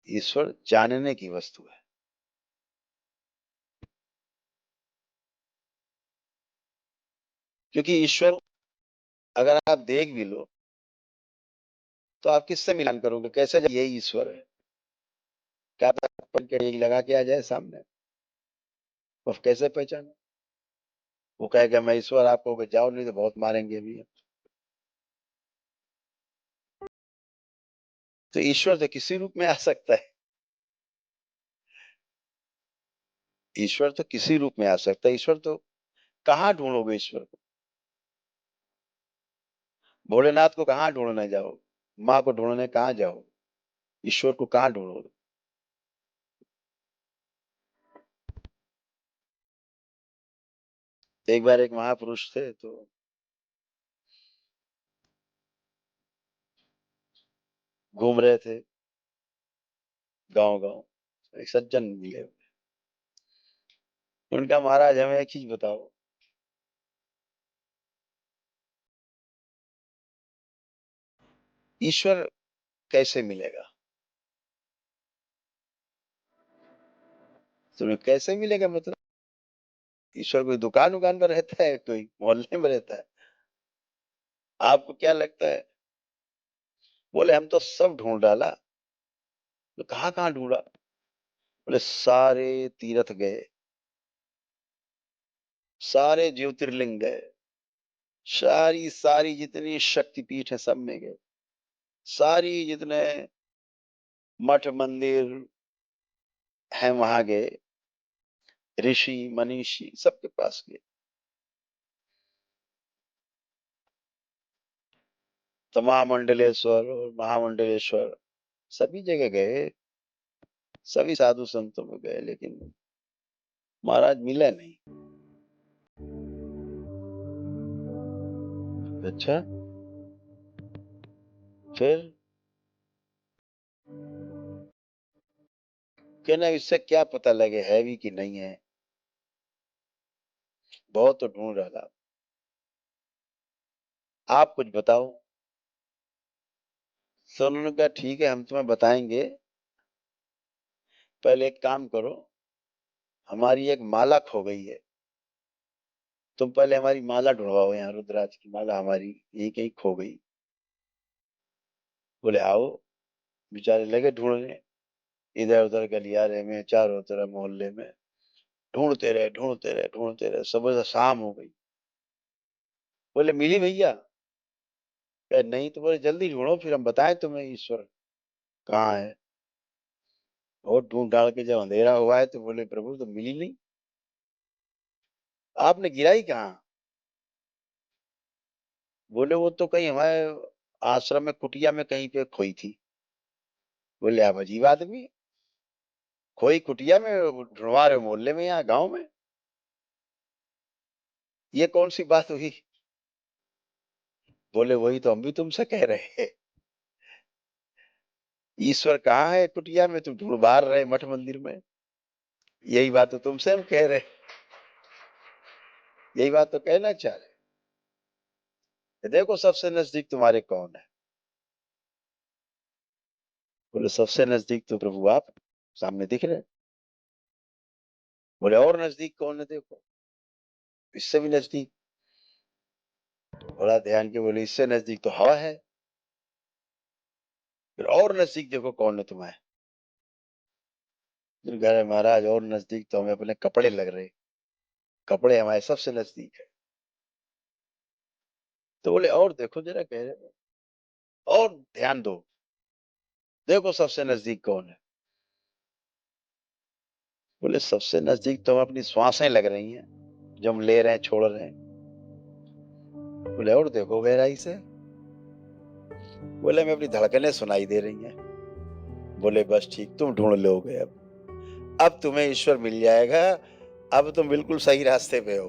ईश्वर जानने की वस्तु है। क्योंकि ईश्वर अगर आप देख भी लो तो आप किससे मिलान करोगे? कैसे यही ईश्वर है? क्या पता के लगा के आ जाए सामने, तो कैसे पहचाने? वो कहेगा मैं ईश्वर, आपको जाओ नहीं तो बहुत मारेंगे भी। तो ईश्वर तो किसी रूप में आ सकता है। ईश्वर तो किसी रूप में आ सकता है। ईश्वर तो कहाँ ढूंढोगे ईश्वर को? भोलेनाथ को कहाँ ढूंढने जाओ? माँ को ढूंढने कहाँ जाओ? ईश्वर को कहाँ ढूंढोगे? एक बार एक महापुरुष थे, तो घूम रहे थे गांव गांव। एक सज्जन मिले। उनका, महाराज हमें एक चीज बताओ, ईश्वर कैसे मिलेगा? तुम्हें कैसे मिलेगा मतलब? ईश्वर कोई दुकान उकान पर रहता है? कोई मोहल्ले में रहता है? आपको क्या लगता है? बोले हम तो सब ढूंढ डाला। तो कहाँ कहाँ ढूंढा? बोले सारे तीर्थ गए, सारे ज्योतिर्लिंग गए, सारी सारी जितनी शक्तिपीठ है सब में गए, सारी जितने मठ मंदिर हैं वहां गए, ऋषि मनीषी सबके पास गए। तो महामंडलेश्वर और महामंडलेश्वर सभी जगह गए, सभी साधु संतों में गए, लेकिन महाराज मिले नहीं। अच्छा, फिर कहना इससे क्या पता लगे है भी कि नहीं है? बहुत तो ढूंढ रहा, आप कुछ बताओ। तो उन्होंने कहा ठीक है, हम तुम्हें बताएंगे, पहले एक काम करो, हमारी एक माला खो गई है, तुम पहले हमारी माला ढूंढवाओ, यहाँ रुद्राक्ष की माला हमारी यही कहीं खो गई। बोले आओ। बेचारे लगे ढूंढने, इधर उधर गलियारे में, चारों तरफ मोहल्ले में, ढूंढते रहे ढूंढते रहे ढूंढते रहे, सुबह से शाम हो गई। बोले मिली भैया? कहे नहीं। तो बोले जल्दी ढूंढो, फिर हम बताएं तुम्हें ईश्वर कहाँ है। और ढूंढ ढाड़ के जब अंधेरा हुआ है तो बोले प्रभु तो मिली नहीं, आपने गिराई कहाँ? बोले वो तो कहीं हमारे आश्रम में कुटिया में कहीं पे खोई थी। बोले आप अजीब आदमी, खोई कुटिया में ढूंढवा रहे हो मोहल्ले में, यहाँ गांव में? ये कौन सी बात हुई? बोले वही तो हम भी तुमसे कह रहे हैं, ईश्वर कहाँ है कुटिया में, तुम ढूंढ रहे मठ मंदिर में। यही बात तो तुमसे हम कह रहे, यही बात तो कहना चाह रहे। देखो सबसे नजदीक तुम्हारे कौन है? बोले सबसे नजदीक तो प्रभु आप सामने दिख रहे। बोले और नजदीक कौन है देखो? इससे भी नजदीक। बड़ा ध्यान के बोले इससे नजदीक तो हवा है। फिर और नजदीक देखो कौन है तुम्हें? फिर कह रहे महाराज और नजदीक तो हमें अपने कपड़े लग रहे, कपड़े हमारे सबसे नजदीक है। तो बोले और देखो जरा, कह रहे और ध्यान दो, देखो सबसे नजदीक कौन है? बोले सबसे नजदीक तो हम अपनी श्वासें लग रही हैं, जो हम ले रहे हैं छोड़ रहे हैं। बोले और देखो गहराई से? बोले हमें अपनी धड़कनें सुनाई दे रही हैं। बोले बस ठीक, तुम ढूंढ लोगे अब तुम्हें ईश्वर मिल जाएगा, अब तुम बिल्कुल सही रास्ते पे हो।